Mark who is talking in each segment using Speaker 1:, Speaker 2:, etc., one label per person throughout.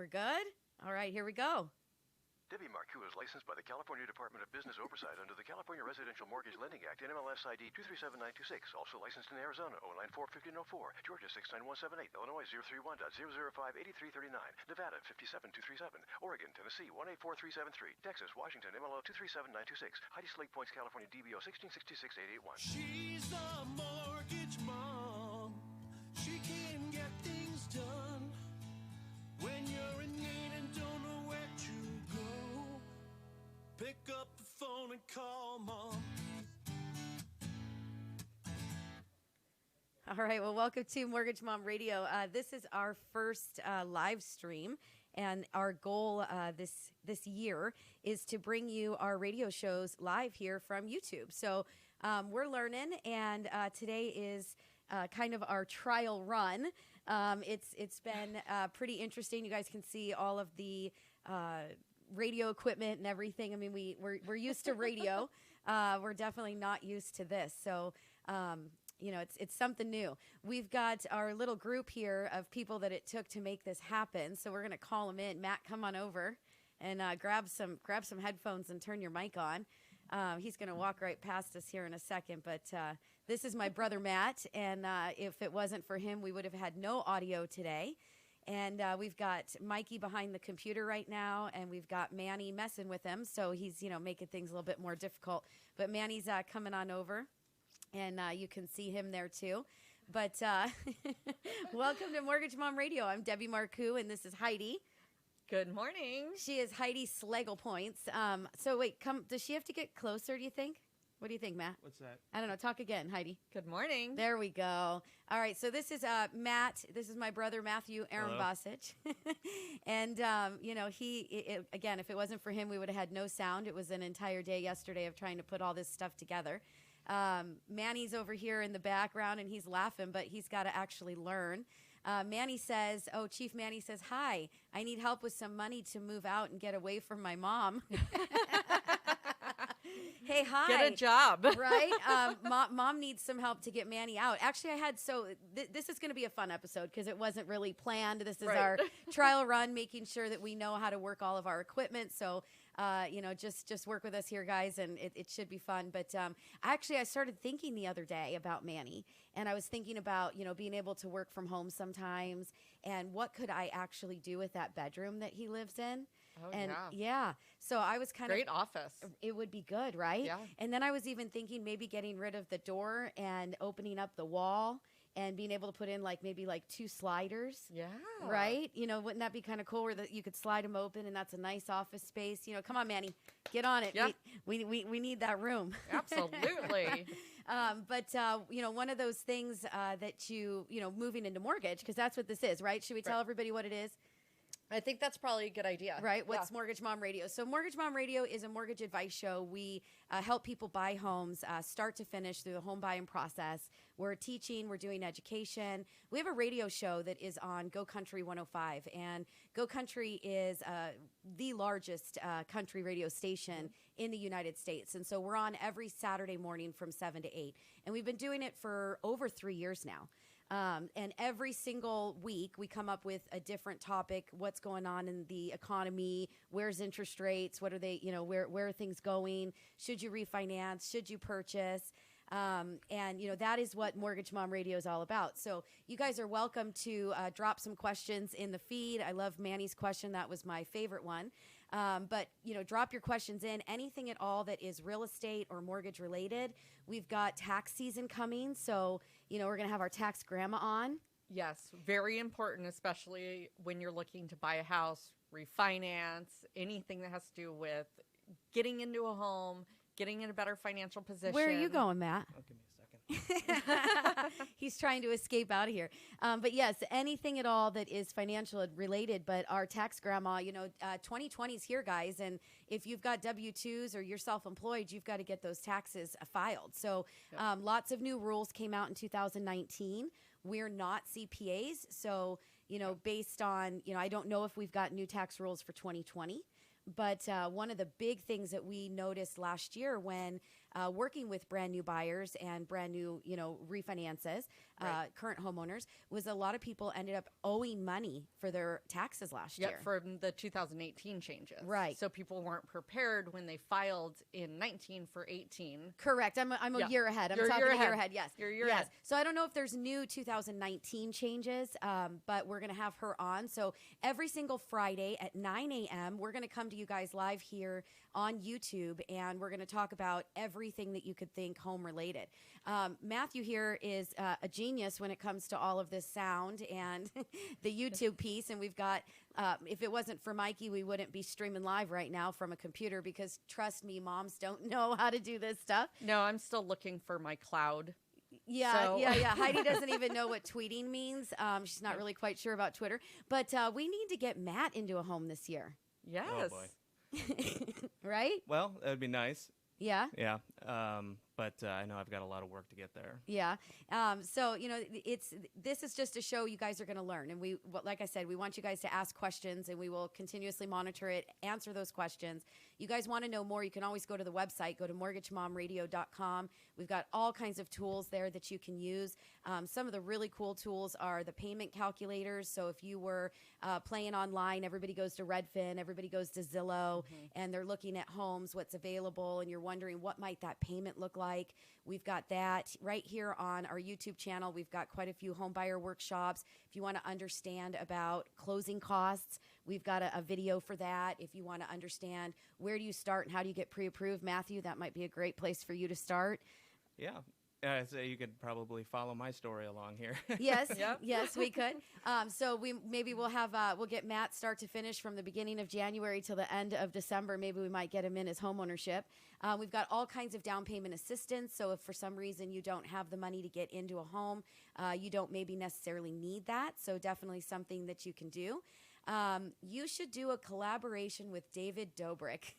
Speaker 1: We're good? All right, here we go.
Speaker 2: Debbie Marcoux is licensed by the California Department of Business Oversight under the California Residential Mortgage Lending Act, NMLS ID 237926. Also licensed in Arizona, 094-1504, Georgia 69178, Illinois 031.005-8339, Nevada 57237, Oregon, Tennessee 184373, Texas, Washington, MLO 237926, Heidi Slate Points, California, DBO 1666881.
Speaker 3: She's the mortgage mom. She can get things done when you're in need and don't know where to go. Pick up the phone and call Mom.
Speaker 1: All right, well, welcome to Mortgage Mom Radio. This is our first live stream, and our goal this year is to bring you our radio shows live here from YouTube. So we're learning, and today is kind of our trial run. It's been pretty interesting. You guys can see all of the radio equipment and everything. I mean, we're used to radio. We're definitely not used to this. So, it's something new. We've got our little group here of people that it took to make this happen. So we're going to call them in. Matt, come on over and grab some headphones and turn your mic on. He's going to walk right past us here in a second, but this is my brother Matt, and if it wasn't for him, we would have had no audio today. And we've got Mikey behind the computer right now, and we've got Manny messing with him, so he's making things a little bit more difficult. But Manny's coming on over, and you can see him there too. But welcome to Mortgage Mom Radio. I'm Debbie Marcoux, and this is Heidi.
Speaker 4: Good morning.
Speaker 1: She is Heidi Schlegel Points. So wait, does she have to get closer, do you think? What do you think, Matt?
Speaker 5: What's that?
Speaker 1: I don't know. Talk again, Heidi.
Speaker 4: Good morning.
Speaker 1: There we go. All right. So this is Matt. This is my brother, Matthew Aaron Bosich. And, again, if it wasn't for him, we would have had no sound. It was an entire day yesterday of trying to put all this stuff together. Manny's over here in the background, and he's laughing, but he's got to actually learn. Chief Manny says, hi, I need help with some money to move out and get away from my mom. Hey, hi.
Speaker 4: Get a job.
Speaker 1: Right? Mom needs some help to get Manny out. Actually, this is going to be a fun episode because it wasn't really planned. This is our trial run, making sure that we know how to work all of our equipment. So, just work with us here, guys, and it should be fun. But I started thinking the other day about Manny, and I was thinking about, being able to work from home sometimes, and what could I actually do with that bedroom that he lives in.
Speaker 4: Oh,
Speaker 1: and yeah. So I was
Speaker 4: great office.
Speaker 1: It would be good, right?
Speaker 4: Yeah.
Speaker 1: And then I was even thinking maybe getting rid of the door and opening up the wall and being able to put in maybe 2 sliders.
Speaker 4: Yeah.
Speaker 1: Right? Wouldn't that be kind of cool where you could slide them open and that's a nice office space? Come on, Manny, get on it.
Speaker 4: Yep.
Speaker 1: We need that room.
Speaker 4: Absolutely.
Speaker 1: One of those things that moving into mortgage, because that's what this is, right? Should we tell everybody what it is?
Speaker 4: I think that's probably a good idea.
Speaker 1: Right? What's Mortgage Mom Radio? So Mortgage Mom Radio is a mortgage advice show. We help people buy homes start to finish through the home buying process. We're teaching. We're doing education. We have a radio show that is on Go Country 105. And Go Country is the largest country radio station in the United States. And so we're on every Saturday morning from 7 to 8. And we've been doing it for over 3 years now. And every single week we come up with a different topic. What's going on in the economy? Where's interest rates? What are they, where are things going? Should you refinance? Should you purchase? That is what Mortgage Mom Radio is all about. So you guys are welcome to drop some questions in the feed. I love Manny's question. That was my favorite one. But drop your questions in, anything at all that is real estate or mortgage related. We've got tax season coming, so, we're going to have our tax grandma on.
Speaker 4: Yes, very important, especially when you're looking to buy a house, refinance, anything that has to do with getting into a home, getting in a better financial position.
Speaker 1: Where are you going, Matt?
Speaker 5: Oh, give me a second.
Speaker 1: He's trying to escape out of here. But yes, anything at all that is financial related, but our tax grandma, 2020 is here, guys. And if you've got W-2s or you're self-employed, you've got to get those taxes filed. So lots of new rules came out in 2019. We're not CPAs. So, based on, I don't know if we've got new tax rules for 2020. But one of the big things that we noticed last year when working with brand new buyers and brand new, refinances, current homeowners, was a lot of people ended up owing money for their taxes last year.
Speaker 4: From the 2018 changes.
Speaker 1: Right.
Speaker 4: So people weren't prepared when they filed in 19 for 18.
Speaker 1: Correct. I'm a year ahead.
Speaker 4: You're a
Speaker 1: talking
Speaker 4: year
Speaker 1: a year
Speaker 4: ahead.
Speaker 1: ahead. Yes.
Speaker 4: You're a year
Speaker 1: yes.
Speaker 4: ahead.
Speaker 1: So I don't know if there's new 2019 changes, but we're going to have her on. So every single Friday at 9 a.m., we're going to come to you guys live here on YouTube, and we're going to talk about everything that you could think home related. Matthew here is a genius when it comes to all of this sound and the YouTube piece. And we've got, if it wasn't for Mikey, we wouldn't be streaming live right now from a computer, because trust me, moms don't know how to do this stuff.
Speaker 4: No, I'm still looking for my cloud.
Speaker 1: Yeah. Heidi doesn't even know what tweeting means. She's not really quite sure about Twitter. But we need to get Matt into a home this year.
Speaker 4: Yes.
Speaker 6: Oh, boy.
Speaker 1: Right?
Speaker 6: Well, that would be nice.
Speaker 1: Yeah.
Speaker 6: Yeah. But I know I've got a lot of work to get there.
Speaker 1: Yeah. So, this is just a show you guys are going to learn. And like I said, we want you guys to ask questions, and we will continuously monitor it, answer those questions. You guys want to know more, you can always go to the website, go to mortgagemomradio.com. We've got all kinds of tools there that you can use. Some of the really cool tools are the payment calculators. So if you were playing online, everybody goes to Redfin, everybody goes to Zillow, and they're looking at homes, what's available, and you're wondering what might that payment look like. We've got that right here on our YouTube channel. We've got quite a few home buyer workshops. If you want to understand about closing costs, we've got a video for that. If you want to understand where do you start and how do you get pre-approved, Matthew, that might be a great place for you to start.
Speaker 6: Yeah. So you could probably follow my story along here.
Speaker 1: Yes,
Speaker 4: Yep.
Speaker 1: yes, we could. So we'll get Matt start to finish from the beginning of January till the end of December. Maybe we might get him in his homeownership. We've got all kinds of down payment assistance. So if for some reason you don't have the money to get into a home, you don't maybe necessarily need that. So definitely something that you can do. You should do a collaboration with David Dobrik.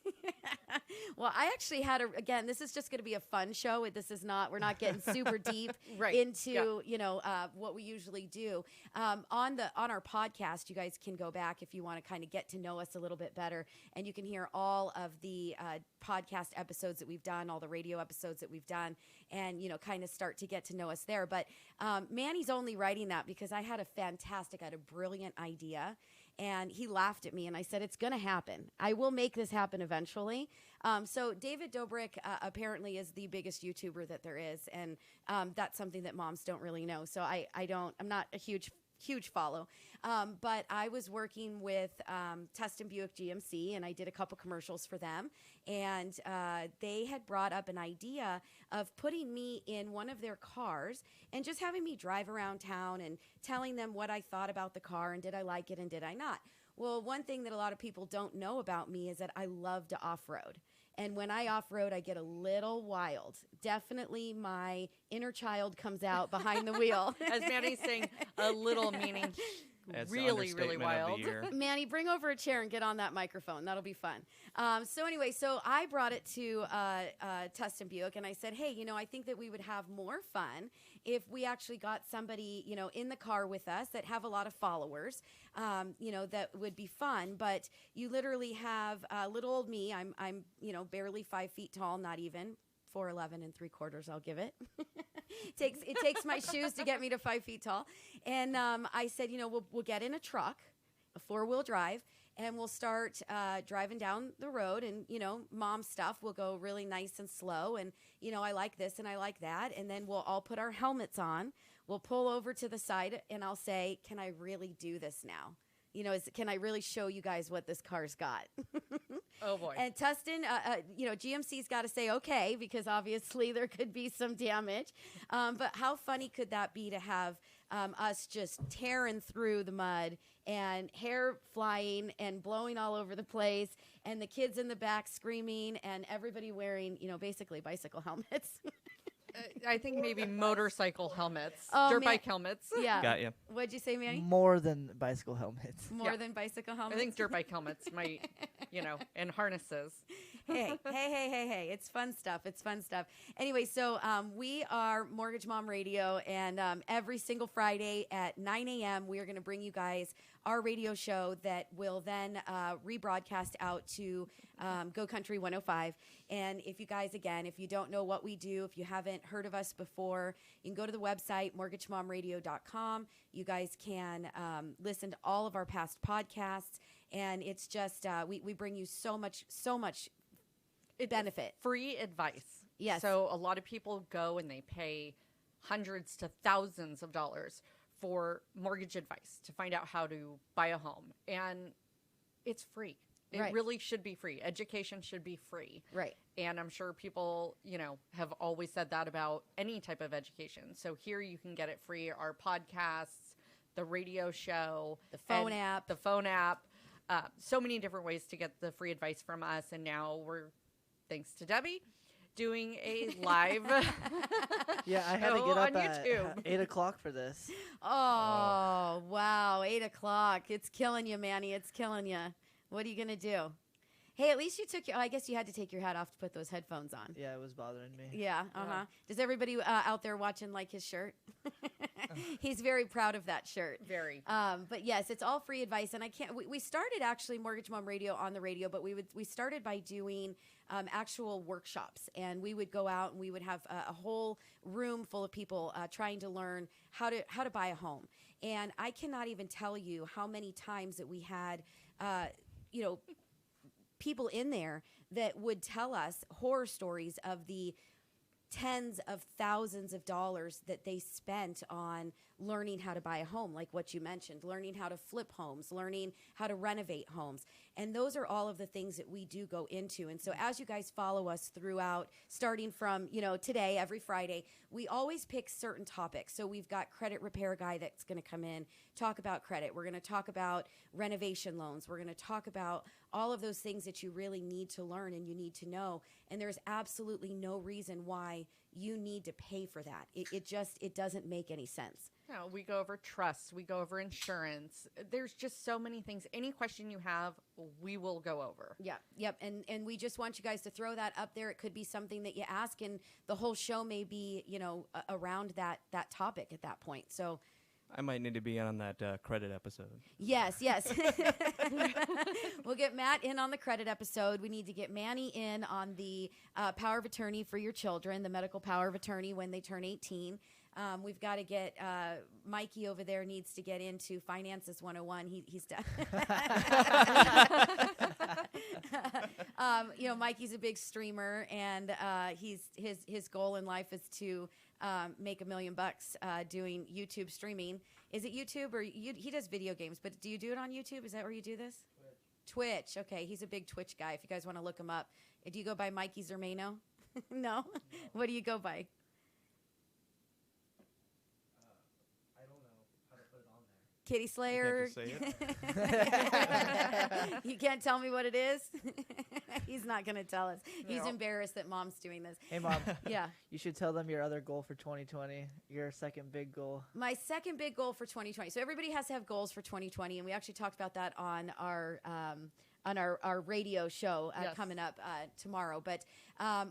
Speaker 1: Well, I actually had again, this is just going to be a fun show. We're not getting super deep
Speaker 4: Right.
Speaker 1: into, what we usually do. On our podcast, you guys can go back if you want to kind of get to know us a little bit better, and you can hear all of the podcast episodes that we've done, all the radio episodes that we've done, and, kind of start to get to know us there. But Manny's only writing that because I had a brilliant idea. And he laughed at me, and I said, it's going to happen. I will make this happen eventually. So David Dobrik apparently is the biggest YouTuber that there is, and that's something that moms don't really know. So I'm not a huge follow. But I was working with Tustin Buick GMC, and I did a couple commercials for them. And they had brought up an idea of putting me in one of their cars and just having me drive around town and telling them what I thought about the car and did I like it and did I not. Well, one thing that a lot of people don't know about me is that I love to off-road. And when I off-road, I get a little wild. Definitely my inner child comes out behind the wheel.
Speaker 4: As Manny's saying, a little meaning
Speaker 6: That's the
Speaker 4: really, really
Speaker 6: understatement of
Speaker 4: wild.
Speaker 6: the year.
Speaker 1: Manny, bring over a chair and get on that microphone. That'll be fun. So I brought it to Tustin Buick, and I said, hey, I think that we would have more fun if we actually got somebody, in the car with us that have a lot of followers, that would be fun. But you literally have little old me. I'm barely 5 feet tall, not even 4'11 3/4. I'll give it. It takes my shoes to get me to 5 feet tall. And I said, we'll get in a truck, a 4-wheel drive, and we'll start driving down the road. And, mom stuff will go really nice and slow. And, I like this and I like that. And then we'll all put our helmets on. We'll pull over to the side, and I'll say, can I really do this now? Can I really show you guys what this car's got?
Speaker 4: Oh, boy.
Speaker 1: And Tustin, GMC's got to say okay, because obviously there could be some damage. But how funny could that be to have us just tearing through the mud and hair flying and blowing all over the place, and the kids in the back screaming, and everybody wearing, basically bicycle helmets.
Speaker 4: I think maybe motorcycle helmets,
Speaker 1: Oh,
Speaker 4: dirt
Speaker 1: man.
Speaker 4: bike helmets.
Speaker 1: Yeah.
Speaker 6: Got you.
Speaker 1: What'd you say, Manny?
Speaker 5: More than bicycle helmets.
Speaker 1: More
Speaker 4: Yeah.
Speaker 1: than bicycle
Speaker 4: I
Speaker 1: helmets?
Speaker 4: think dirt bike helmets might, and harnesses.
Speaker 1: Hey. It's fun stuff. It's fun stuff. Anyway, so we are Mortgage Mom Radio, and every single Friday at 9 a.m., we are going to bring you guys our radio show that will then rebroadcast out to Go Country 105. And if you guys, again, if you don't know what we do, if you haven't heard of us before, you can go to the website, mortgagemomradio.com. You guys can listen to all of our past podcasts. And it's just, we bring you so much benefit.
Speaker 4: Free advice.
Speaker 1: Yes.
Speaker 4: So a lot of people go and they pay hundreds to thousands of dollars for mortgage advice to find out how to buy a home. And it's free. It
Speaker 1: Right.
Speaker 4: really should be free. Education should be free.
Speaker 1: Right.
Speaker 4: And I'm sure people, have always said that about any type of education. So here you can get it free. Our podcasts, the radio show,
Speaker 1: The phone app.
Speaker 4: the phone app. So many different ways to get the free advice from us. And now we're, thanks to Debbie, doing a live
Speaker 5: Yeah, I had to
Speaker 4: show
Speaker 5: get up
Speaker 4: on
Speaker 5: at
Speaker 4: YouTube.
Speaker 5: 8 o'clock for this.
Speaker 1: Oh, wow. 8 o'clock. It's killing you, Manny. It's killing you. What are you going to do? Hey, at least you took I guess you had to take your hat off to put those headphones on.
Speaker 5: Yeah, it was bothering me.
Speaker 1: Yeah, Does everybody out there watching like his shirt? He's very proud of that shirt.
Speaker 4: Very.
Speaker 1: But yes, it's all free advice, and we started actually Mortgage Mom Radio on the radio, but we started by doing actual workshops, and we would go out and we would have a whole room full of people trying to learn how to buy a home. And I cannot even tell you how many times that we had, people in there that would tell us horror stories of the tens of thousands of dollars that they spent on learning how to buy a home, like what you mentioned, learning how to flip homes, learning how to renovate homes. And those are all of the things that we do go into. And so as you guys follow us throughout, starting from, today, every Friday, we always pick certain topics. So we've got credit repair guy that's going to come in, talk about credit. We're going to talk about renovation loans. We're going to talk about all of those things that you really need to learn and you need to know. And there's absolutely no reason why you need to pay for that. It doesn't make any sense.
Speaker 4: No, we go over trusts. We go over insurance. There's just so many things. Any question you have, we will go over.
Speaker 1: Yeah. Yep. And we just want you guys to throw that up there. It could be something that you ask, and the whole show may be, around that topic at that point. So
Speaker 6: I might need to be on that credit episode.
Speaker 1: yes. We'll get Matt in on the credit episode. We need to get Manny in on the power of attorney for your children, the medical power of attorney when they turn 18. We've got to get Mikey over there needs to get into Finances 101. He's done. Mikey's a big streamer, and his goal in life is to make $1 million doing YouTube streaming. Is it YouTube or he does video games? But do you do it on YouTube? Is that where you do this? Twitch. Okay, he's a big Twitch guy. If you guys want to look him up, do you go by Mikey Zermano? No. What do you go by? Kitty Slayer.
Speaker 6: You can't just say it.
Speaker 1: You can't tell me what it is? He's not going to tell us. He's
Speaker 4: No.
Speaker 1: embarrassed that Mom's doing this.
Speaker 5: Hey, Mom,
Speaker 1: Yeah.
Speaker 5: you should tell them your other goal for 2020, your second big goal.
Speaker 1: My second big goal for 2020. So everybody has to have goals for 2020, and we actually talked about that on our radio show
Speaker 4: Yes.
Speaker 1: coming up tomorrow. But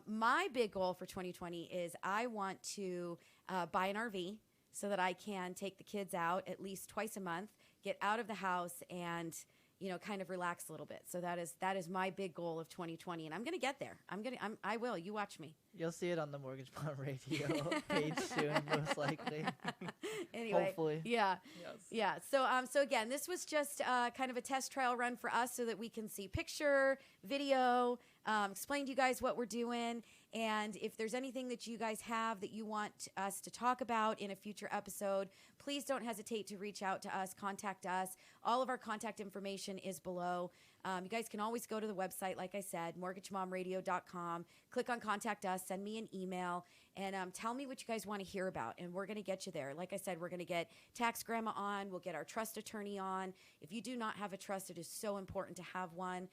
Speaker 1: my big goal for 2020 is I want to buy an RV so that I can take the kids out at least twice a month, get out of the house, and kind of relax a little bit. So that is my big goal of 2020, and I'm going to get there. I will. You watch me.
Speaker 5: You'll see it on the Mortgage Mom Radio page soon, most likely.
Speaker 1: Anyway,
Speaker 5: Hopefully.
Speaker 1: yeah.
Speaker 4: Yes.
Speaker 1: Yeah. So again, this was just kind of a test trial run for us so that we can see picture, video, explain to you guys what we're doing. And if there's anything that you guys have that you want us to talk about in a future episode, please don't hesitate to reach out to us, contact us. All of our contact information is below. You guys can always go to the website, like I said, mortgagemomradio.com, click on Contact Us, send me an email, and tell me what you guys want to hear about, and we're going to get you there. Like I said, we're going to get Tax Grandma on. We'll get our trust attorney on. If you do not have a trust, it is so important to have one.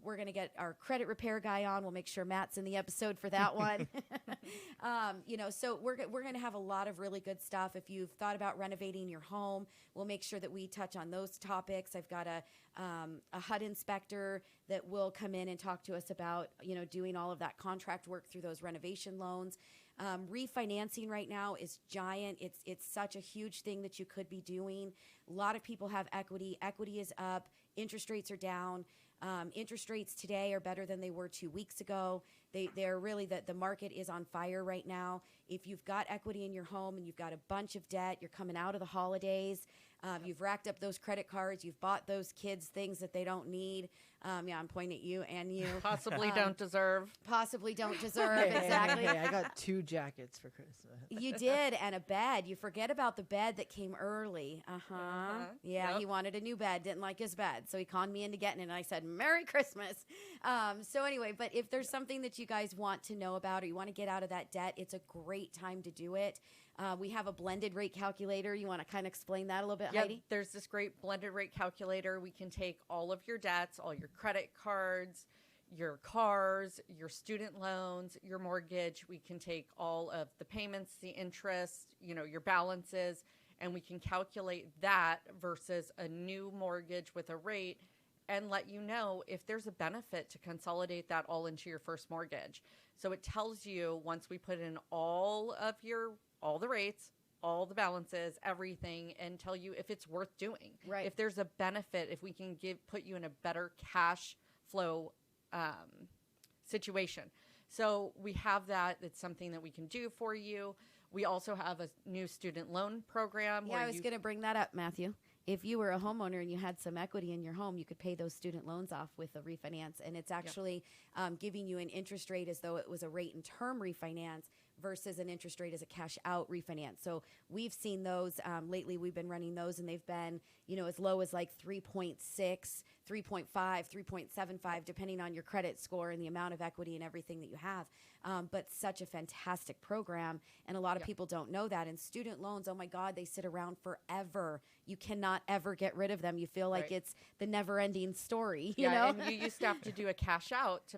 Speaker 1: We're going to get our credit repair guy on. We'll make sure Matt's in the episode for that one. So we're going to have a lot of really good stuff. If you've thought about renovating your home, we'll make sure that we touch on those topics. I've got a HUD inspector that will come in and talk to us about, doing all of that contract work through those renovation loans. Refinancing right now is giant. It's such a huge thing that you could be doing. A lot of people have equity. Equity is up. Interest rates are down. Interest rates today are better than they were 2 weeks ago. They're really, the market is on fire right now. If you've got equity in your home and you've got a bunch of debt, you're coming out of the holidays, you've racked up those credit cards, you've bought those kids things that they don't need. I'm pointing at you and you.
Speaker 4: Possibly don't deserve.
Speaker 1: Possibly don't deserve, exactly.
Speaker 5: Hey, I got 2 jackets for Christmas.
Speaker 1: You did, and a bed. You forget about the bed that came early. Yeah,
Speaker 4: Yep.
Speaker 1: He wanted a new bed, didn't like his bed, so he conned me into getting it, and I said, Merry Christmas. So anyway, but if there's something that you guys want to know about or you want to get out of that debt, it's a great time to do it. We have a blended rate calculator. You want to kind of explain that a little bit,
Speaker 4: Yep,
Speaker 1: Heidi?
Speaker 4: there's this great blended rate calculator. We can take all of your debts, all your credit cards, your cars, your student loans, your mortgage. We can take all of the payments, the interest, your balances, and we can calculate that versus a new mortgage with a rate and let you know if there's a benefit to consolidate that all into your first mortgage. So it tells you, once we put in all the rates, all the balances, everything, and tell you if it's worth doing.
Speaker 1: Right.
Speaker 4: If there's a benefit, if we can put you in a better cash flow situation. So we have that. It's something that we can do for you. We also have a new student loan program.
Speaker 1: Yeah, I was going to bring that up, Matthew. If you were a homeowner and you had some equity in your home, you could pay those student loans off with a refinance. And it's actually giving you an interest rate as though it was a rate and term refinance versus an interest rate as a cash out refinance. So we've seen those lately. We've been running those, and they've been, as low as like 3.6, 3.5, 3.75, depending on your credit score and the amount of equity and everything that you have. But such a fantastic program. And a lot of people don't know that. And student loans, oh my God, they sit around forever. You cannot ever get rid of them. You feel like it's the never ending story, you know?
Speaker 4: And you used to have to do a cash out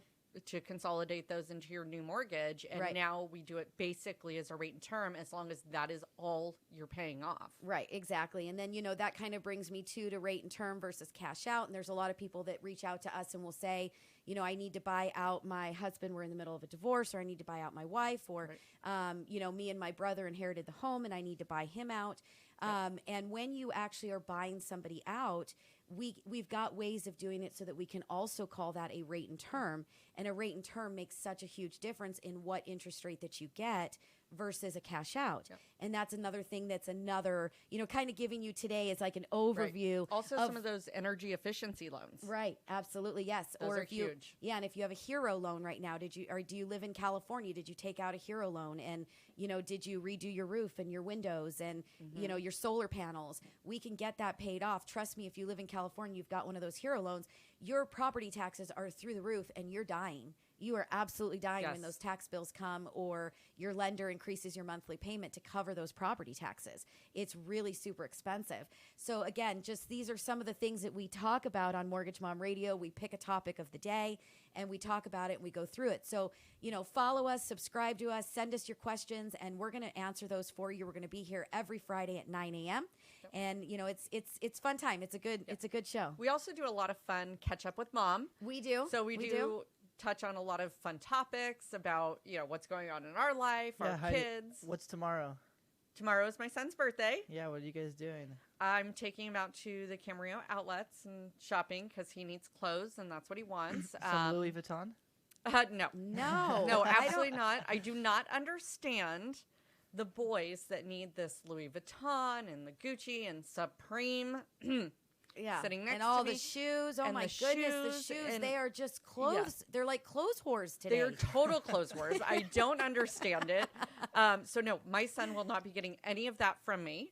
Speaker 4: to consolidate those into your new mortgage. And now we do it basically as a rate and term, as long as that is all you're paying off.
Speaker 1: Right, exactly. And then, that kind of brings me to rate and term versus cash out. And there's a lot of people that reach out to us and will say, I need to buy out my husband. We're in the middle of a divorce, or I need to buy out my wife, or, me and my brother inherited the home and I need to buy him out. And when you actually are buying somebody out, we've got ways of doing it so that we can also call that a rate and term. And a rate and term makes such a huge difference in what interest rate that you get versus a cash out. Yep. And that's another thing that's kind of giving you today is like an overview.
Speaker 4: Right. Also some of those energy efficiency loans.
Speaker 1: Right. Absolutely. Yes.
Speaker 4: Those
Speaker 1: or
Speaker 4: are
Speaker 1: if you,
Speaker 4: huge.
Speaker 1: Yeah. And if you have a hero loan right now, do you live in California? Did you take out a hero loan? And, did you redo your roof and your windows and, your solar panels? We can get that paid off. Trust me, if you live in California, you've got one of those hero loans, your property taxes are through the roof and you're dying. You are absolutely dying when those tax bills come, or your lender increases your monthly payment to cover those property taxes. It's really super expensive. So again, just these are some of the things that we talk about on Mortgage Mom Radio. We pick a topic of the day and we talk about it and we go through it. So, follow us, subscribe to us, send us your questions, and we're going to answer those for you. We're going to be here every Friday at 9 a.m. Yep. And, it's fun time. It's a good show.
Speaker 4: We also do a lot of fun catch up with Mom.
Speaker 1: We do.
Speaker 4: So we do touch on a lot of fun topics about, what's going on in our life, our kids.
Speaker 5: What's tomorrow?
Speaker 4: Tomorrow is my son's birthday.
Speaker 5: Yeah, what are you guys doing?
Speaker 4: I'm taking him out to the Camarillo outlets and shopping because he needs clothes and that's what he wants.
Speaker 5: Some Louis Vuitton?
Speaker 4: No.
Speaker 1: No.
Speaker 4: No, absolutely not. I do not understand the boys that need this Louis Vuitton and the Gucci and Supreme.
Speaker 1: Yeah,
Speaker 4: sitting next
Speaker 1: and all
Speaker 4: to me.
Speaker 1: the shoes. Oh
Speaker 4: And
Speaker 1: my
Speaker 4: the
Speaker 1: goodness, the
Speaker 4: shoes,
Speaker 1: shoes!
Speaker 4: and-
Speaker 1: They are just clothes.
Speaker 4: Yeah.
Speaker 1: They're like clothes whores today.
Speaker 4: They're total clothes wars. I don't understand it. So no, my son will not be getting any of that from me.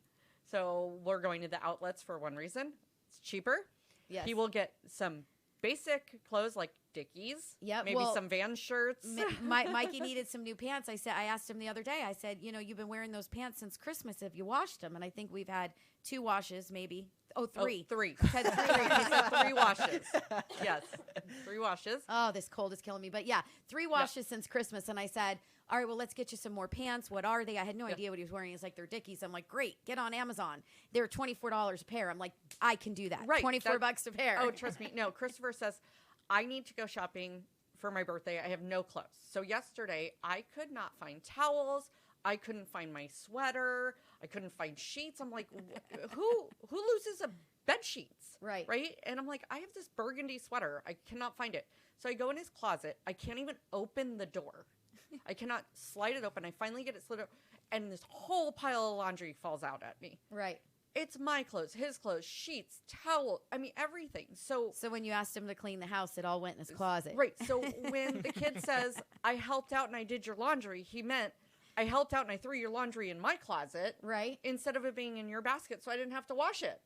Speaker 4: So we're going to the outlets for one reason. It's cheaper.
Speaker 1: Yes.
Speaker 4: He will get some basic clothes like Dickies.
Speaker 1: Yep,
Speaker 4: Maybe
Speaker 1: well,
Speaker 4: some Vans shirts.
Speaker 1: Mikey needed some new pants. I asked him the other day. I said, you've been wearing those pants since Christmas. Have you washed them? And I think we've had 2 washes, maybe. Oh, 3.
Speaker 4: Oh, 3.
Speaker 1: We've had 3.
Speaker 4: He said 3 washes. Yes, 3 washes.
Speaker 1: Oh, this cold is killing me. But yeah, 3 washes since Christmas. And I said, all right, well, let's get you some more pants. What are they? I had no idea what he was wearing. He's like, they're Dickies. I'm like, great, get on Amazon. They're $24 a pair. I'm like, I can do that.
Speaker 4: Right,
Speaker 1: $24 a pair.
Speaker 4: Oh, trust me. No, Christopher says, I need to go shopping for my birthday. I have no clothes. So yesterday, I could not find towels. I couldn't find my sweater. I couldn't find sheets. I'm like, who loses a bed sheets?
Speaker 1: Right.
Speaker 4: Right? And I'm like, I have this burgundy sweater. I cannot find it. So I go in his closet. I can't even open the door. I cannot slide it open. I finally get it slid open, and this whole pile of laundry falls out at me.
Speaker 1: Right.
Speaker 4: It's my clothes, his clothes, sheets, towel. I mean, everything. So
Speaker 1: when you asked him to clean the house, it all went in his closet.
Speaker 4: Right. So when the kid says, I helped out and I did your laundry, he meant I helped out and I threw your laundry in my closet.
Speaker 1: Right.
Speaker 4: Instead of it being in your basket so I didn't have to wash it.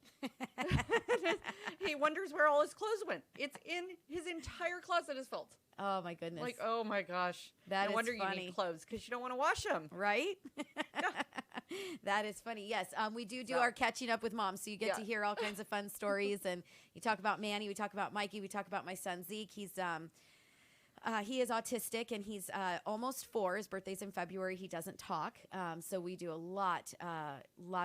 Speaker 4: He wonders where all his clothes went. It's in his entire closet is filled.
Speaker 1: Oh, my goodness.
Speaker 4: Like, oh my gosh.
Speaker 1: That
Speaker 4: no
Speaker 1: is
Speaker 4: wonder
Speaker 1: funny.
Speaker 4: you need clothes because you don't want to wash them.
Speaker 1: Right? That is funny. Yes, we do
Speaker 4: So-
Speaker 1: our catching up with mom, so you get
Speaker 4: Yeah.
Speaker 1: to hear all kinds of fun stories. And you talk about Manny, we talk about Mikey, we talk about my son Zeke. He is autistic, and he's almost 4. His birthday's in February. He doesn't talk, so we do a lot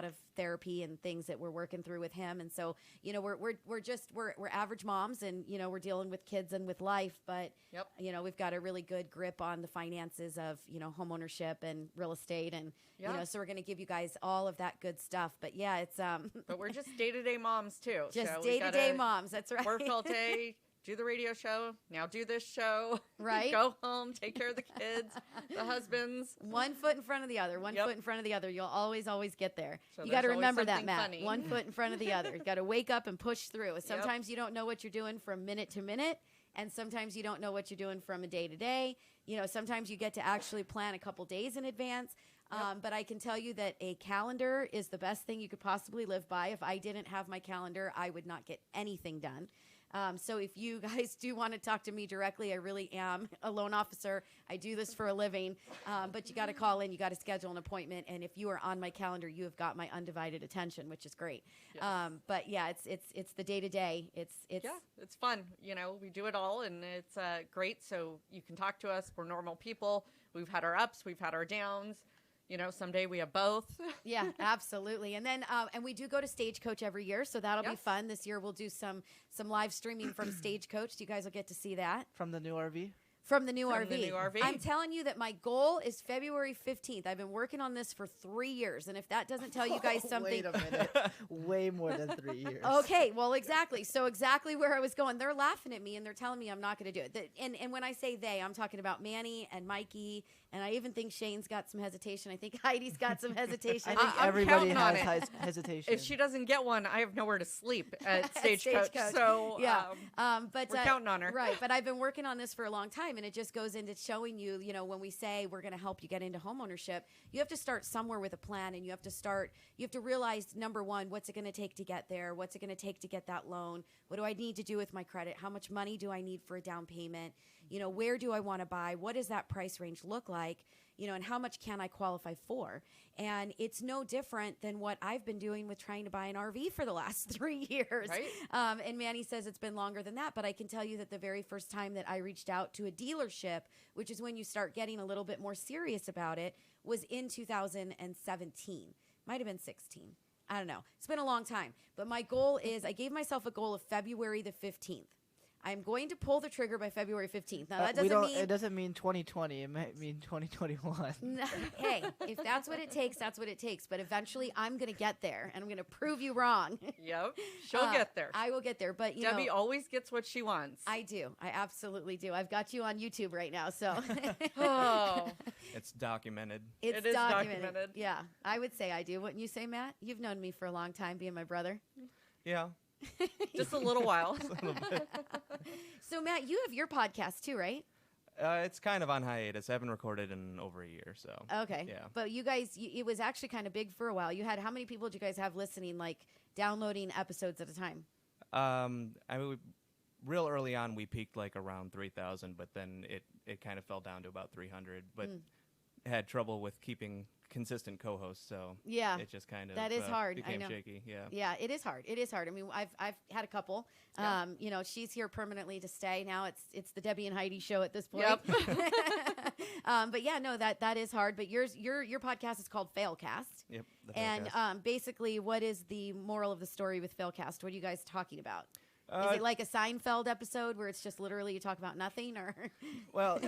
Speaker 1: of therapy and things that we're working through with him. And so, we're average moms, and we're dealing with kids and with life. But
Speaker 4: Yep.
Speaker 1: we've got a really good grip on the finances of homeownership and real estate, and
Speaker 4: Yeah.
Speaker 1: so we're going to give you guys all of that good stuff. But yeah, it's
Speaker 4: But we're just day-to-day moms too.
Speaker 1: just
Speaker 4: So we
Speaker 1: day-to-day
Speaker 4: gotta
Speaker 1: moms. That's right.
Speaker 4: Work all day, do the radio show, now do this show.
Speaker 1: Right.
Speaker 4: Go home, take care of the kids, the husbands.
Speaker 1: One foot in front of the other. One
Speaker 4: Yep.
Speaker 1: foot in front of the other. You'll always get there.
Speaker 4: So
Speaker 1: You got to
Speaker 4: there's always
Speaker 1: remember that,
Speaker 4: something
Speaker 1: Matt.
Speaker 4: funny.
Speaker 1: One foot in front of the other. You got to wake up and push through. Sometimes you don't know what you're doing from minute to minute, and sometimes you don't know what you're doing from a day to day. Sometimes you get to actually plan a couple days in advance. But I can tell you that a calendar is the best thing you could possibly live by. If I didn't have my calendar, I would not get anything done. So if you guys do want to talk to me directly, I really am a loan officer. I do this for a living, but you got to call in, you got to schedule an appointment, and if you are on my calendar, you have got my undivided attention, which is great.
Speaker 4: Yes.
Speaker 1: But yeah, it's the day to day. It's
Speaker 4: Yeah, it's fun. We do it all, and it's great. So you can talk to us. We're normal people. We've had our ups, we've had our downs. Someday we have both.
Speaker 1: Yeah, absolutely. And then and we do go to Stagecoach every year, so that'll be
Speaker 4: Yes.
Speaker 1: fun. This year we'll do some live streaming from Stagecoach. You guys will get to see that.
Speaker 5: From the new RV?
Speaker 1: From the new
Speaker 4: From
Speaker 1: RV.
Speaker 4: the new RV.
Speaker 1: I'm telling you that my goal is February 15th. I've been working on this for 3 years. And if that doesn't tell you guys something.
Speaker 5: Wait a minute. Way more than 3 years.
Speaker 1: Okay, well, exactly. So exactly where I was going. They're laughing at me and they're telling me I'm not going to do it. And when I say they, I'm talking about Manny and Mikey. And I even think Shane's got some hesitation. I think Heidi's got some hesitation.
Speaker 5: I think
Speaker 4: I'm
Speaker 5: everybody
Speaker 4: counting on
Speaker 5: has
Speaker 4: it.
Speaker 5: hesitation.
Speaker 4: If she doesn't get one, I have nowhere to sleep at Stagecoach.
Speaker 1: Stagecoach.
Speaker 4: So
Speaker 1: yeah, but
Speaker 4: we're counting on her.
Speaker 1: Right, but I've been working on this for a long time, and it just goes into showing you, when we say we're going to help you get into homeownership, you have to start somewhere with a plan, and you have to realize, number one, what's it going to take to get there? What's it going to take to get that loan? What do I need to do with my credit? How much money do I need for a down payment? Where do I want to buy? What does that price range look like? And how much can I qualify for? And it's no different than what I've been doing with trying to buy an RV for the last 3 years.
Speaker 4: Right.
Speaker 1: And Manny says it's been longer than that, but I can tell you that the very first time that I reached out to a dealership, which is when you start getting a little bit more serious about it, was in 2017. Might have been 16. I don't know. It's been a long time. But my goal is, I gave myself a goal of February the 15th. I'm going to pull the trigger by February 15th. Now, that doesn't mean...
Speaker 5: It doesn't mean 2020. It might mean 2021.
Speaker 1: Hey, if that's what it takes, that's what it takes. But eventually, I'm going to get there, and I'm going to prove you wrong.
Speaker 4: Yep. She'll get there.
Speaker 1: I will get there. But,
Speaker 4: Debbie always gets what she wants.
Speaker 1: I do. I absolutely do. I've got you on YouTube right now, so...
Speaker 4: Oh.
Speaker 6: It's documented.
Speaker 1: It
Speaker 4: is documented.
Speaker 1: Yeah, I would say I do. Wouldn't you say, Matt? You've known me for a long time, being my brother.
Speaker 6: Yeah.
Speaker 4: Just a little while.
Speaker 1: So, Matt, you have your podcast too, right?
Speaker 6: It's kind of on hiatus. I haven't recorded in over a year, so.
Speaker 1: Okay.
Speaker 6: Yeah.
Speaker 1: But you guys, it was actually kind of big for a while. You had, how many people did you guys have listening, like downloading episodes at a time?
Speaker 6: I mean, real early on, we peaked like around 3,000, but then it kind of fell down to about 300. But had trouble with keeping consistent co-hosts, so
Speaker 1: Yeah.
Speaker 6: it just kind of
Speaker 1: That is hard. I
Speaker 6: became
Speaker 1: know.
Speaker 6: shaky. Yeah.
Speaker 1: Yeah, it is hard. It is hard. I mean, I've had a couple.
Speaker 6: Yeah.
Speaker 1: You know, she's here permanently to stay. Now it's the Debbie and Heidi show at this point.
Speaker 4: Yep.
Speaker 1: But yeah, no, that is hard. But your podcast is called Failcast.
Speaker 6: Yep. the
Speaker 1: And
Speaker 6: Failcast.
Speaker 1: basically, what is the moral of the story with Failcast? What are you guys talking about?
Speaker 6: Uh,
Speaker 1: Is it like a Seinfeld episode where it's just literally you talk about nothing, or?
Speaker 6: Well,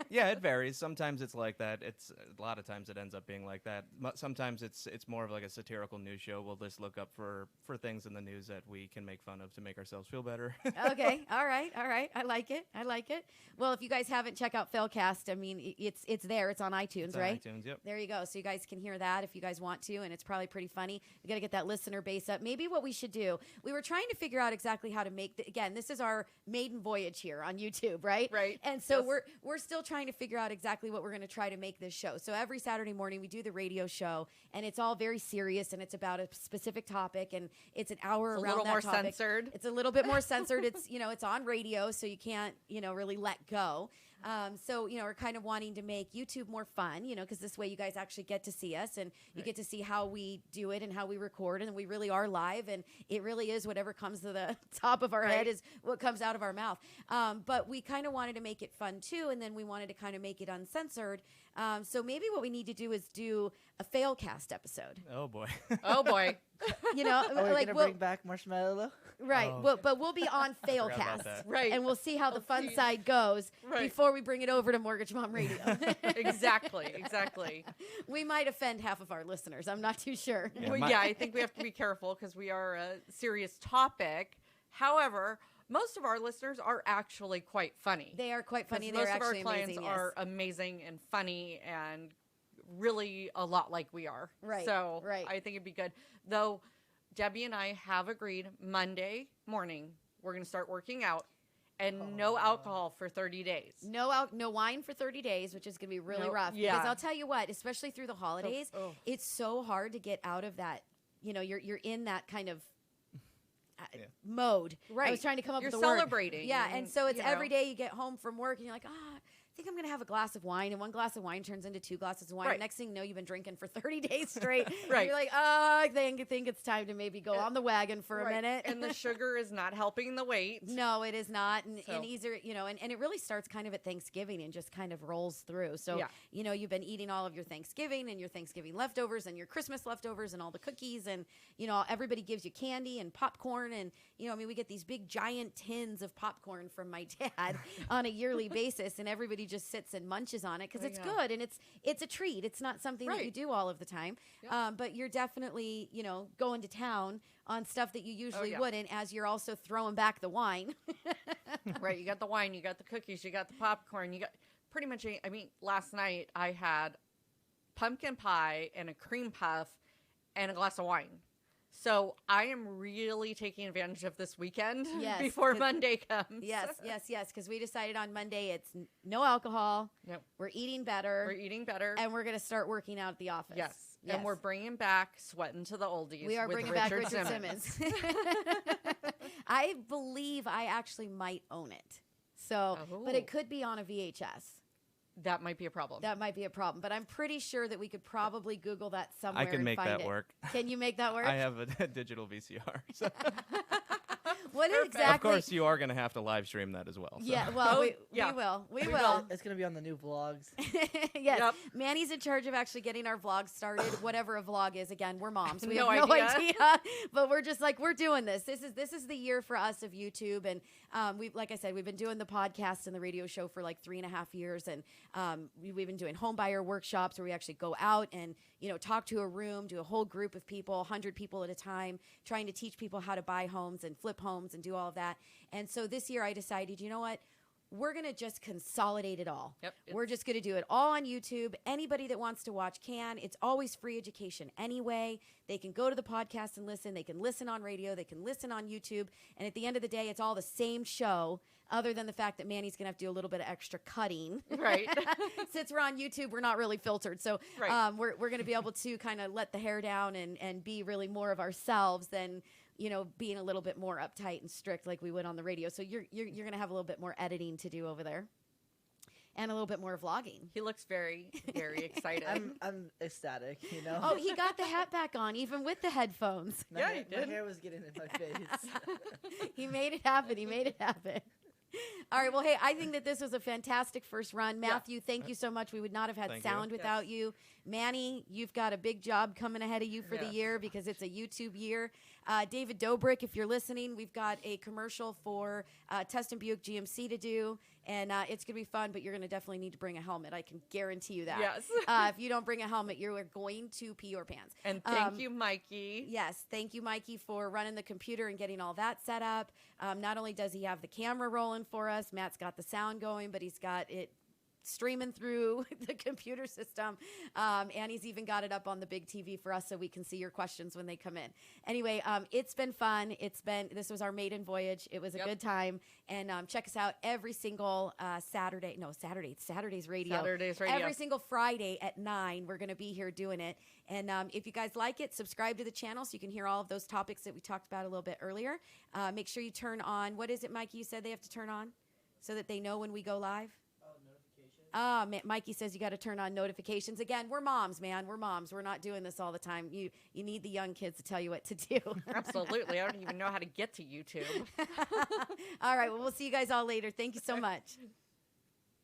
Speaker 6: yeah, it varies. Sometimes it's like that. It's a lot of times it ends up being like that. Sometimes it's more of like a satirical news show. We'll just look up for things in the news that we can make fun of to make ourselves feel better.
Speaker 1: Okay, all right. I like it. Well, if you guys haven't, check out Failcast. I mean, it's there. It's on iTunes,
Speaker 6: It's on
Speaker 1: right?
Speaker 6: iTunes, yep.
Speaker 1: There you go. So you guys can hear that if you guys want to, and it's probably pretty funny. We got to get that listener base up. Maybe what we should do, we were trying to figure out exactly how to make again, this is our maiden voyage here on YouTube, right?
Speaker 4: Right.
Speaker 1: And so
Speaker 4: Yes.
Speaker 1: we're still trying to figure out exactly what we're going to try to make this show. So every Saturday morning we do the radio show, and it's all very serious, and it's about a specific topic, and it's an hour
Speaker 4: It's a
Speaker 1: around
Speaker 4: little
Speaker 1: that
Speaker 4: more
Speaker 1: topic.
Speaker 4: censored.
Speaker 1: It's a little bit more censored. It's, you know, it's on radio, so you can't, you know, really let go. So, you know, we're kind of wanting to make YouTube more fun, you know, because this way you guys actually get to see us, and you get to see how we do it and how we record, and we really are live, and it really is whatever comes to the top of our head is what comes out of our mouth. But we kind of wanted to make it fun too, and then we wanted to kind of make it uncensored. So maybe what we need to do is do a Failcast episode.
Speaker 6: Oh boy.
Speaker 4: Oh boy.
Speaker 1: You know,
Speaker 5: Are we
Speaker 1: like
Speaker 5: gonna bring back Marshmallow?
Speaker 1: right.
Speaker 6: Oh.
Speaker 1: Well, but we'll be on
Speaker 6: forgot about
Speaker 1: Failcast,
Speaker 6: that.
Speaker 4: Right.
Speaker 1: and we'll see how the fun
Speaker 4: see.
Speaker 1: side goes
Speaker 4: Right.
Speaker 1: before we bring it over to Mortgage Mom Radio.
Speaker 4: Exactly.
Speaker 1: We might offend half of our listeners. I'm not too sure.
Speaker 6: Yeah,
Speaker 4: Well,
Speaker 6: my-
Speaker 4: yeah, I think we have to be careful because we are a serious topic. However, most of our listeners are actually quite funny.
Speaker 1: They are quite funny.
Speaker 4: 'Cause
Speaker 1: They're
Speaker 4: most of our
Speaker 1: actually
Speaker 4: clients
Speaker 1: amazing.
Speaker 4: are
Speaker 1: Yes.
Speaker 4: amazing and funny and really a lot like we are.
Speaker 1: Right,
Speaker 4: So
Speaker 1: right.
Speaker 4: I think it'd be good. Though Debbie and I have agreed Monday morning we're going to start working out and no alcohol for 30 days.
Speaker 1: No wine for 30 days, which is going to be really
Speaker 4: No,
Speaker 1: rough.
Speaker 4: yeah.
Speaker 1: Because I'll tell you what, especially through the holidays,
Speaker 4: oh.
Speaker 1: it's so hard to get out of that. You know, you're in that kind of
Speaker 6: Yeah.
Speaker 1: mode. I was
Speaker 4: Right.
Speaker 1: trying to come up
Speaker 4: You're
Speaker 1: with the word.
Speaker 4: celebrating
Speaker 1: Yeah, and so it's
Speaker 4: you
Speaker 1: every
Speaker 4: know.
Speaker 1: day you get home from work and you're like, I think I'm going to have a glass of wine, and one glass of wine turns into 2 glasses of wine.
Speaker 4: Right.
Speaker 1: Next thing you know, you've been drinking for 30 days straight.
Speaker 4: Right.
Speaker 1: You're like, I think it's time to maybe go on the wagon for a
Speaker 4: Right.
Speaker 1: minute.
Speaker 4: And the sugar is not helping the weight.
Speaker 1: No, it is not. And
Speaker 4: So-
Speaker 1: easier, you know, and it really starts kind of at Thanksgiving and just kind of rolls through. So,
Speaker 4: Yeah.
Speaker 1: you know, you've been eating all of your Thanksgiving and your Thanksgiving leftovers and your Christmas leftovers and all the cookies. And, you know, everybody gives you candy and popcorn. And, you know, I mean, we get these big giant tins of popcorn from my dad on a yearly basis. And everybody just sits and munches on it because
Speaker 4: Oh,
Speaker 1: it's
Speaker 4: yeah.
Speaker 1: good and it's a treat. It's not something that you
Speaker 4: Right.
Speaker 1: do all of the time.
Speaker 4: Yeah.
Speaker 1: But you're definitely, you know, going to town on stuff that you usually
Speaker 4: yeah.
Speaker 1: wouldn't, as you're also throwing back the wine.
Speaker 4: Right. You got the wine, you got the cookies, you got the popcorn, you got pretty much, I mean, last night I had pumpkin pie and a cream puff and a glass of wine. So I am really taking advantage of this weekend
Speaker 1: Yes,
Speaker 4: before
Speaker 1: 'cause-
Speaker 4: Monday comes.
Speaker 1: Yes, because we decided on Monday it's no alcohol.
Speaker 4: Yep.
Speaker 1: We're eating better,
Speaker 4: We're eating better.
Speaker 1: and we're going to start working out at the office.
Speaker 4: Yes. And we're bringing back Sweating to the Oldies.
Speaker 1: we are
Speaker 4: with
Speaker 1: bringing back Richard
Speaker 4: Simmons.
Speaker 1: Simmons. I believe I actually might own it. So, but
Speaker 4: Oh.
Speaker 1: it could be on a VHS.
Speaker 4: That might be a problem.
Speaker 1: That might be a problem, but I'm pretty sure that we could probably Google that somewhere.
Speaker 6: I can
Speaker 1: and
Speaker 6: make
Speaker 1: find
Speaker 6: that
Speaker 1: it.
Speaker 6: work.
Speaker 1: Can you make that work?
Speaker 6: I have a digital VCR. So
Speaker 1: What is exactly?
Speaker 6: Of course, you are going to have to live stream that as well. so.
Speaker 1: Yeah, well, we
Speaker 4: yeah.
Speaker 1: will. We
Speaker 5: We
Speaker 1: will.
Speaker 5: will. It's gonna be on the new vlogs.
Speaker 1: Yes.
Speaker 4: Yep.
Speaker 1: Manny's in charge of actually getting our vlog started, whatever a vlog is. Again, we're moms. We
Speaker 4: No
Speaker 1: have no
Speaker 4: idea.
Speaker 1: idea. But we're just like, we're doing this. This is the year for us of YouTube. And like I said, we've been doing the podcast and the radio show for like 3.5 years. And we've been doing home buyer workshops where we actually go out and, you know, talk to a room, do a whole group of people, 100 people at a time, trying to teach people how to buy homes and flip homes and do all of that. And so this year I decided, you know what? We're going to just consolidate it all.
Speaker 4: Yep.
Speaker 1: We're just going to do it all on YouTube. Anybody that wants to watch can. It's always free education anyway. They can go to the podcast and listen. They can listen on radio. They can listen on YouTube. And at the end of the day, it's all the same show, other than the fact that Manny's going to have to do a little bit of extra cutting.
Speaker 4: Right.
Speaker 1: Since we're on YouTube, we're not really filtered. So
Speaker 4: Right.
Speaker 1: we're going to be able to kind of let the hair down and be really more of ourselves than being a little bit more uptight and strict like we would on the radio. So you're going to have a little bit more editing to do over there. And a little bit more vlogging.
Speaker 4: He looks very, very excited.
Speaker 5: I'm ecstatic,
Speaker 1: Oh, he got the hat back on, even with the headphones.
Speaker 5: My hair was getting in my face.
Speaker 1: He made it happen. All right. Well, hey, I think that this was a fantastic first run. Matthew, thank you so much. We would not have had sound without you. Manny, you've got a big job coming ahead of you for the year because it's a YouTube year. David Dobrik, if you're listening, we've got a commercial for Tustin Buick GMC to do, and it's going to be fun, but you're going to definitely need to bring a helmet. I can guarantee you that.
Speaker 4: Yes.
Speaker 1: If you don't bring a helmet, you are going to pee your pants.
Speaker 4: And thank you, Mikey.
Speaker 1: Yes, thank you, Mikey, for running the computer and getting all that set up. Not only does he have the camera rolling for us, Matt's got the sound going, but he's got it streaming through the computer system, and he's even got it up on the big TV for us so we can see your questions when they come in. Anyway, it's been fun. This was our maiden voyage. It was a good time, and check us out every single Saturday's radio.
Speaker 4: Saturday's radio.
Speaker 1: Every single Friday at 9, we're going to be here doing it. And if you guys like it, subscribe to the channel so you can hear all of those topics that we talked about a little bit earlier. Make sure you turn on, what is it, Mikey, you said they have to turn on so that they know when we go live? Mikey says you got to turn on notifications. Again, we're moms, man. We're moms. We're not doing this all the time. You need the young kids to tell you what to do.
Speaker 4: Absolutely. I don't even know how to get to YouTube.
Speaker 1: All right. Well, we'll see you guys all later. Thank you so much.